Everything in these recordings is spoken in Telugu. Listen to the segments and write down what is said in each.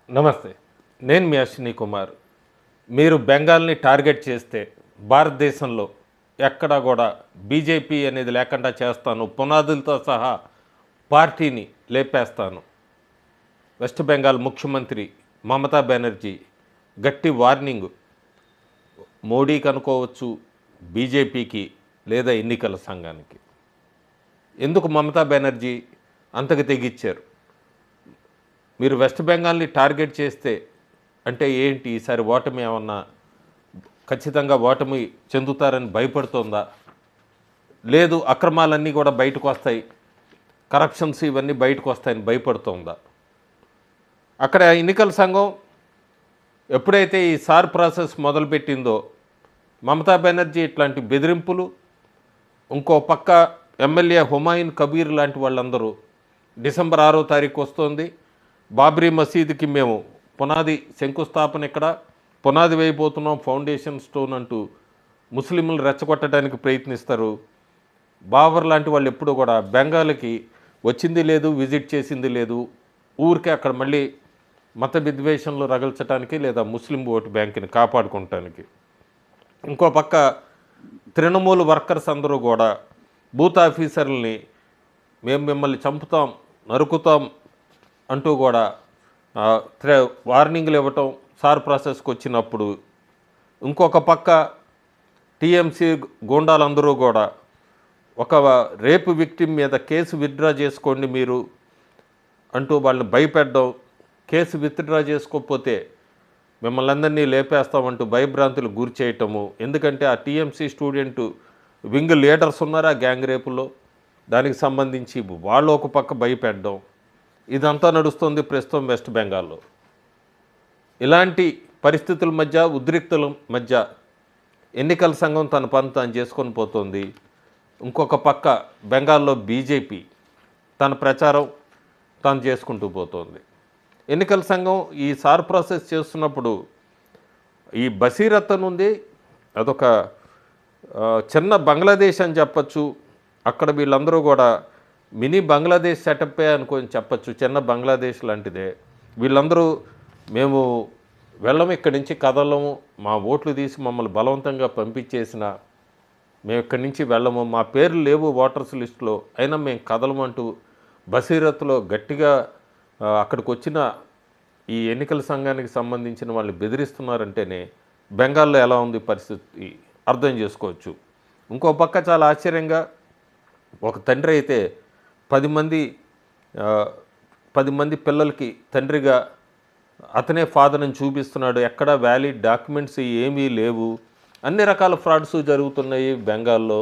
నమస్తే. నేను మీ అశ్విని కుమార్. మీరు బెంగాల్‌ని టార్గెట్ చేస్తే భారతదేశంలో ఎక్కడా గూడా బీజేపీ అనేది లేకుండా చేస్తాను. పునాదులతో సహా పార్టీని లేపేస్తాను. వెస్ట్ బెంగాల్ ముఖ్యమంత్రి మమతా బెనర్జీ గట్టి వార్నింగ్ మోడీకి అనుకోవచ్చు, బీజేపీకి లేదా ఎన్నికల సంఘానికి. ఎందుకు మమతా బెనర్జీ అంతకు తెగిచ్చారు? మీరు వెస్ట్ బెంగాల్‌ని టార్గెట్ చేస్తే అంటే ఏంటి? ఈసారి ఓటమి ఏమన్నా ఖచ్చితంగా ఓటమి చెందుతారని భయపడుతోందా? లేదు అక్రమాలన్నీ కూడా బయటకు వస్తాయి, కరప్షన్స్ ఇవన్నీ బయటకు వస్తాయని భయపడుతోందా? అక్కడ ఎన్నికల సంఘం ఎప్పుడైతే ఈ సార్ ప్రాసెస్ మొదలుపెట్టిందో మమతా బెనర్జీ ఇట్లాంటి బెదిరింపులు, ఇంకో పక్క ఎమ్మెల్యే హుమాయూన్ కబీర్ లాంటి వాళ్ళందరూ డిసెంబర్ 6వ తారీఖు వస్తోంది, బాబ్రీ మసీదుకి మేము పునాది శంకుస్థాపన ఇక్కడ పునాది వేయబోతున్నాం, ఫౌండేషన్ స్టోన్ అంటూ ముస్లింలు రెచ్చగొట్టడానికి ప్రయత్నిస్తారు. బాబర్ లాంటి వాళ్ళు ఎప్పుడు కూడా బెంగాల్కి వచ్చింది లేదు, విజిట్ చేసింది లేదు. ఊరికే అక్కడ మళ్ళీ మత విద్వేషంలో రగల్చడానికి లేదా ముస్లిం ఓటు బ్యాంకుని కాపాడుకోవటానికి. ఇంకో పక్క తృణమూల్ వర్కర్స్ అందరూ కూడా బూత్ ఆఫీసర్లని మేము మిమ్మల్ని చంపుతాం, నరుకుతాం అంటూ కూడా వార్నింగ్లు ఇవ్వటం సార్ ప్రాసెస్కి వచ్చినప్పుడు. ఇంకొక పక్క టీఎంసీ గూండాలందరూ కూడా ఒక రేపు విక్టిమ్ మీద కేసు విత్డ్రా చేసుకోండి మీరు అంటూ వాళ్ళని భయపెట్టడం, కేసు విత్డ్రా చేసుకోకపోతే మిమ్మల్ని అందరినీ లేపేస్తామంటూ భయభ్రాంతులు గురి చేయటము. ఎందుకంటే ఆ టీఎంసీ స్టూడెంట్ వింగ్ లీడర్స్ ఉన్నారు ఆ గ్యాంగ్ రేపులో, దానికి సంబంధించి వాళ్ళు ఒక పక్క భయపెట్టడం. ఇదంతా నడుస్తుంది ప్రస్తుతం వెస్ట్ బెంగాల్లో. ఇలాంటి పరిస్థితుల మధ్య, ఉద్రిక్తుల మధ్య ఎన్నికల సంఘం తన పని తాను చేసుకొని పోతుంది. ఇంకొక పక్క బెంగాల్లో బీజేపీ తన ప్రచారం తాను చేసుకుంటూ పోతుంది. ఎన్నికల సంఘం ఈ సార్ ప్రాసెస్ చేస్తున్నప్పుడు ఈ బసీరత్ ఉంది, అదొక చిన్న బంగ్లాదేశ్ అని చెప్పచ్చు. అక్కడ వీళ్ళందరూ కూడా మినీ బంగ్లాదేశ్ సెటప్పే అనుకొని చెప్పచ్చు, చిన్న బంగ్లాదేశ్ లాంటిదే. వీళ్ళందరూ మేము వెళ్ళము, ఇక్కడి నుంచి కదలము, మా ఓట్లు తీసి మమ్మల్ని బలవంతంగా పంపించేసిన మేము ఇక్కడి నుంచి వెళ్ళము, మా పేర్లు లేవు ఓటర్స్ లిస్టులో, అయినా మేము కదలమంటూ బసీరత్లో గట్టిగా అక్కడికి వచ్చిన ఈ ఎన్నికల సంఘానికి సంబంధించిన వాళ్ళు బెదిరిస్తున్నారంటేనే బెంగాల్లో ఎలా ఉంది పరిస్థితి అర్థం చేసుకోవచ్చు. ఇంకో పక్క చాలా ఆశ్చర్యంగా ఒక తండ్రి అయితే 10 మంది పిల్లలకి తండ్రిగా అతనే ఫాదర్ అని చూపిస్తున్నాడు. ఎక్కడా వ్యాలిడ్ డాక్యుమెంట్స్ ఏమీ లేవు, అన్ని రకాల ఫ్రాడ్స్ జరుగుతున్నాయి బెంగాల్లో.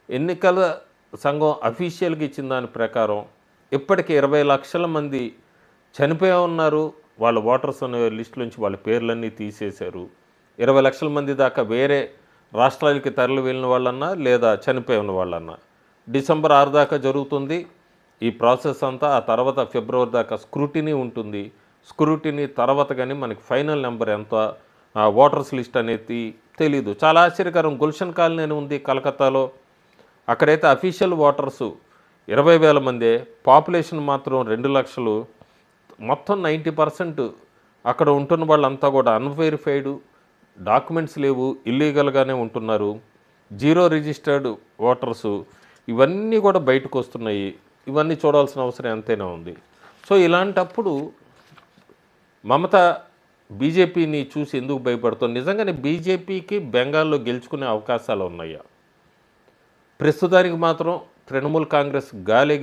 ఎన్నికల సంఘం అఫీషియల్గా ఇచ్చిన దాని ప్రకారం ఇప్పటికీ 20 లక్షల మంది చనిపోయి ఉన్నారు. వాళ్ళ ఓటర్స్ అనే లిస్ట్ నుంచి వాళ్ళ పేర్లన్నీ తీసేశారు. 20 లక్షల మంది దాకా వేరే రాష్ట్రాలకి తరలి వెళ్ళిన వాళ్ళన్నా లేదా చనిపోయి ఉన్న వాళ్ళన్నా. డిసెంబర్ 6 దాకా జరుగుతుంది ఈ ప్రాసెస్ అంతా. ఆ తర్వాత ఫిబ్రవరి దాకా స్క్రూటినీ ఉంటుంది. స్క్రూటినీ తర్వాత కానీ మనకి ఫైనల్ నెంబర్ ఎంత ఓటర్స్ లిస్ట్ అనేది తెలీదు. చాలా ఆశ్చర్యకరం. గుల్షన్ కాలనీ అని ఉంది కలకత్తాలో, అక్కడైతే అఫీషియల్ ఓటర్సు 20,000 మందే, పాపులేషన్ మాత్రం 2 లక్షలు. మొత్తం 90% అక్కడ ఉంటున్న వాళ్ళంతా కూడా అన్వెరిఫైడ్, డాక్యుమెంట్స్ లేవు, ఇల్లీగల్గానే ఉంటున్నారు, జీరో రిజిస్టర్డ్ ఓటర్సు. ఇవన్నీ కూడా బయటకు వస్తున్నాయి. ఇవన్నీ చూడాల్సిన అవసరం ఎంతైనా ఉంది. సో ఇలాంటప్పుడు మమత బీజేపీని చూసి ఎందుకు భయపడుతుంది? నిజంగానే బీజేపీకి బెంగాల్లో గెలుచుకునే అవకాశాలు ఉన్నాయా? ప్రస్తుతానికి మాత్రం తృణమూల్ కాంగ్రెస్ గాలి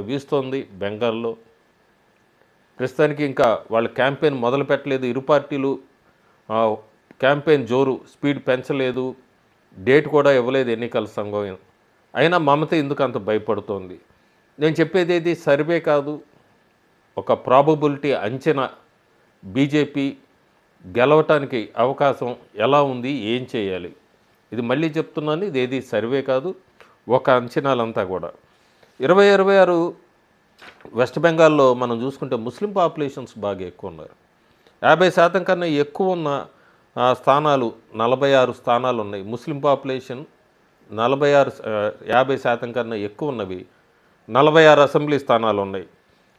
వీస్తోంది బెంగాల్లో. ప్రస్తుతానికి ఇంకా వాళ్ళ క్యాంపెయిన్ మొదలు పెట్టలేదు. ఇరు పార్టీలు క్యాంపెయిన్ జోరు స్పీడ్ పెంచలేదు, డేట్ కూడా ఇవ్వలేదు ఎన్నికల సంఘం. అయినా మమత ఎందుకు అంత భయపడుతోంది? నేను చెప్పేది ఏది సర్వే కాదు, ఒక ప్రాబబిలిటీ అంచనా. బీజేపీ గెలవటానికి అవకాశం ఎలా ఉంది, ఏం చేయాలి, ఇది మళ్ళీ చెప్తున్నాను, ఇది ఏది సర్వే కాదు, ఒక అంచనాలంతా కూడా. 2026 వెస్ట్ బెంగాల్లో మనం చూసుకుంటే ముస్లిం పాపులేషన్స్ బాగా ఎక్కువ ఉన్నారు. 50% కన్నా ఎక్కువ ఉన్న స్థానాలు 46 స్థానాలు ఉన్నాయి. ముస్లిం పాపులేషన్ 50% కన్నా ఎక్కువ ఉన్నవి 46 అసెంబ్లీ స్థానాలు ఉన్నాయి.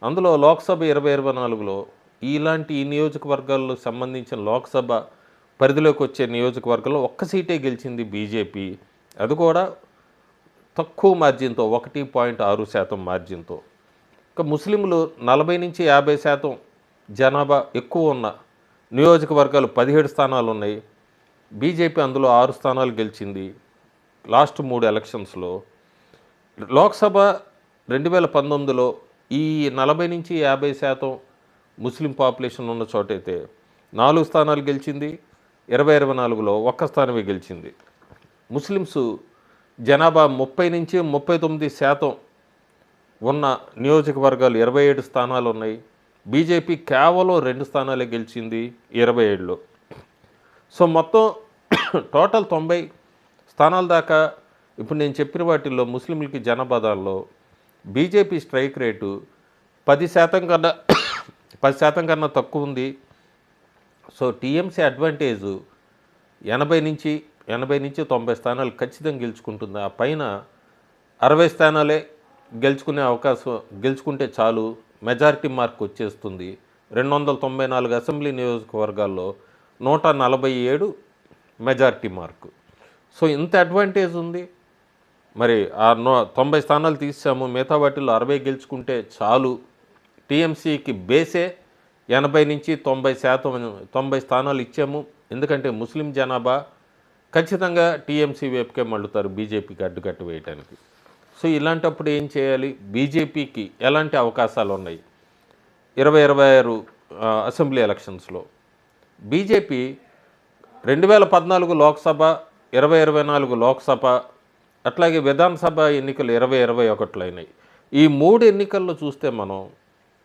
అందులో లోక్సభ 2024లో ఇలాంటి ఈ నియోజకవర్గాల్లో సంబంధించిన లోక్సభ పరిధిలోకి వచ్చే నియోజకవర్గంలో ఒక్క సీటే గెలిచింది బీజేపీ. అది కూడా తక్కువ మార్జిన్తో 1.6% మార్జిన్తో. ఇక ముస్లింలు 40-50% జనాభా ఎక్కువ ఉన్న నియోజకవర్గాలు 17 స్థానాలు ఉన్నాయి. బీజేపీ అందులో 6 స్థానాలు గెలిచింది లాస్ట్ 3 ఎలక్షన్స్లో. లోక్సభ 2019లో ఈ 40-50% ముస్లిం పాపులేషన్ ఉన్న చోటైతే 4 స్థానాలు గెలిచింది. 2024లో 1 స్థానమే గెలిచింది. ముస్లిమ్స్ జనాభా 30-39% ఉన్న నియోజకవర్గాలు 27 స్థానాలు ఉన్నాయి. బీజేపీ కేవలం 2 స్థానాలే గెలిచింది 27లో. సో మొత్తం టోటల్ 90 స్థానాల దాకా ఇప్పుడు నేను చెప్పిన వాటిల్లో ముస్లింలకి జనాభా దానిలో బీజేపీ స్ట్రైక్ రేటు 10% కన్నా తక్కువ ఉంది. సో టీఎంసీ అడ్వాంటేజ్ 80-90 స్థానాలు ఖచ్చితంగా గెలుచుకుంటుంది. ఆ పైన 60 స్థానాలే గెలుచుకుంటే చాలు, మెజారిటీ మార్క్ వచ్చేస్తుంది. 294 అసెంబ్లీ నియోజకవర్గాల్లో 147 మెజారిటీ మార్కు. సో ఇంత అడ్వాంటేజ్ ఉంది. మరి ఆ 90 స్థానాలు తీసాము, మిగతా వాటిల్లో 60 గెలుచుకుంటే చాలు. టీఎంసీకి బేసే 80-90 స్థానాలు ఇచ్చాము. ఎందుకంటే ముస్లిం జనాభా ఖచ్చితంగా టీఎంసీ వైపుకే మళ్ళుతారు బీజేపీకి అడ్డుకట్టు వేయడానికి. సో ఇలాంటప్పుడు ఏం చేయాలి? బీజేపీకి ఎలాంటి అవకాశాలు ఉన్నాయి? 2026 అసెంబ్లీ ఎలక్షన్స్లో బీజేపీ 2014 లోక్సభ, 2024 లోక్సభ, అట్లాగే విధానసభ ఎన్నికలు 2021లో అయినాయి. ఈ 3 ఎన్నికల్లో చూస్తే మనం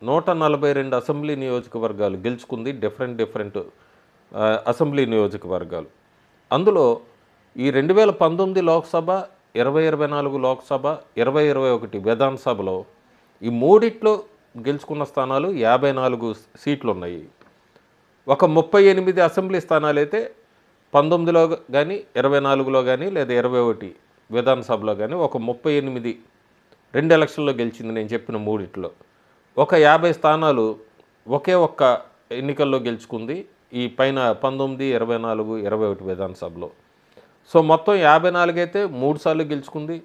142 అసెంబ్లీ నియోజకవర్గాలు గెలుచుకుంది. డిఫరెంట్ అసెంబ్లీ నియోజకవర్గాలు. అందులో ఈ 2019 లోక్సభ, 2024 లోక్సభ, 2021 విధానసభలో ఈ మూడిట్లో గెలుచుకున్న స్థానాలు 54 సీట్లు ఉన్నాయి. ఒక 38 అసెంబ్లీ స్థానాలు అయితే 19లో కానీ, 24లో కానీ, లేదా 21 విధానసభలో కానీ ఒక 38 2 ఎలక్షన్లో గెలిచింది నేను చెప్పిన మూడిట్లో. ఒక 50 స్థానాలు ఒకే ఒక్క ఎన్నికల్లో గెలుచుకుంది ఈ పైన 19, 24, 21 విధానసభలో. సో మొత్తం 54 అయితే 3 సార్లు గెలుచుకుంది,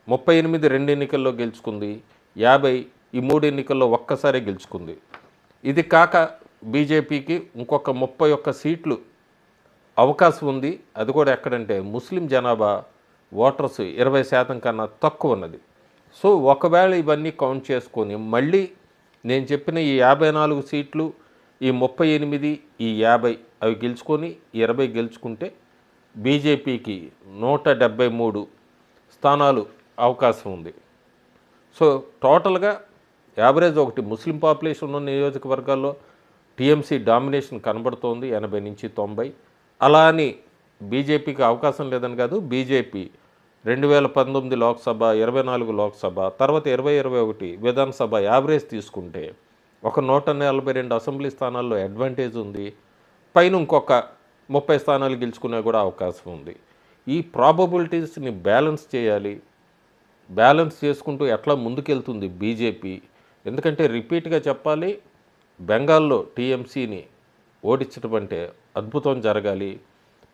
38 2 ఎన్నికల్లో గెలుచుకుంది, 50 ఈ 3 ఎన్నికల్లో ఒక్కసారి గెలుచుకుంది. ఇది కాక బీజేపీకి ఇంకొక 31 సీట్లు అవకాశం ఉంది. అది కూడా ఎక్కడంటే ముస్లిం జనాభా ఓటర్స్ 20% కన్నా తక్కువ ఉన్నది. సో ఒకవేళ ఇవన్నీ కౌంట్ చేసుకొని మళ్ళీ నేను చెప్పిన ఈ 54 సీట్లు, ఈ 38, ఈ 50 అవి గెలుచుకొని 20 గెలుచుకుంటే బీజేపీకి 173 స్థానాలు అవకాశం ఉంది. సో టోటల్గా యావరేజ్ ఒకటి ముస్లిం పాపులేషన్ ఉన్న నియోజకవర్గాల్లో టీఎంసీ డామినేషన్ కనబడుతోంది 80-90. అలా అని బీజేపీకి అవకాశం లేదని కాదు. బీజేపీ 2019 లోక్సభ, 24 లోక్సభ, తర్వాత 2021 విధానసభ యావరేజ్ తీసుకుంటే ఒక 142 అసెంబ్లీ స్థానాల్లో అడ్వాంటేజ్ ఉంది. పైన ఇంకొక 30 స్థానాలు గెలుచుకునే కూడా అవకాశం ఉంది. ఈ ప్రాబబిలిటీస్ని బ్యాలెన్స్ చేయాలి. బ్యాలెన్స్ చేసుకుంటూ ఎట్లా ముందుకెళ్తుంది బీజేపీ? ఎందుకంటే రిపీట్గా చెప్పాలి, బెంగాల్లో టీఎంసీని ఓడించడం అంటే అద్భుతం జరగాలి.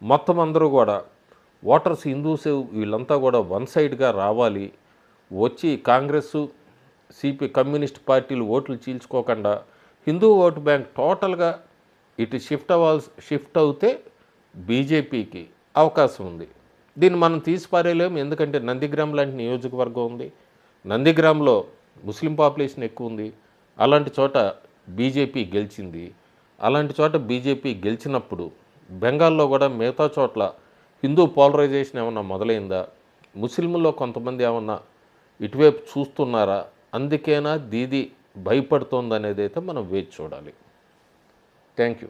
మొత్తం అందరూ కూడా ఓటర్స్, హిందూస్ వీళ్ళంతా కూడా వన్ సైడ్గా రావాలి. వచ్చి కాంగ్రెస్, కమ్యూనిస్ట్ పార్టీలు ఓట్లు చీల్చుకోకుండా హిందూ ఓటు బ్యాంక్ టోటల్గా ఇటు షిఫ్ట్ అవుతే బీజేపీకి అవకాశం ఉంది. దీన్ని మనం తీసిపారేయలేము. ఎందుకంటే నందిగ్రామ్ లాంటి నియోజకవర్గం ఉంది. నందిగ్రామ్లో ముస్లిం పాపులేషన్ ఎక్కువ ఉంది. అలాంటి చోట బీజేపీ గెలిచింది. అలాంటి చోట బీజేపీ గెలిచినప్పుడు బెంగాల్లో కూడా మిగతా చోట్ల హిందూ పోలరైజేషన్ ఏమన్నా మొదలైందా? ముస్లింల్లో కొంతమంది ఏమన్నా ఇటువైపు చూస్తున్నారా? అందుకేనా దీది భయపడుతోందనేది అయితే మనం వేచి చూడాలి. Thank you.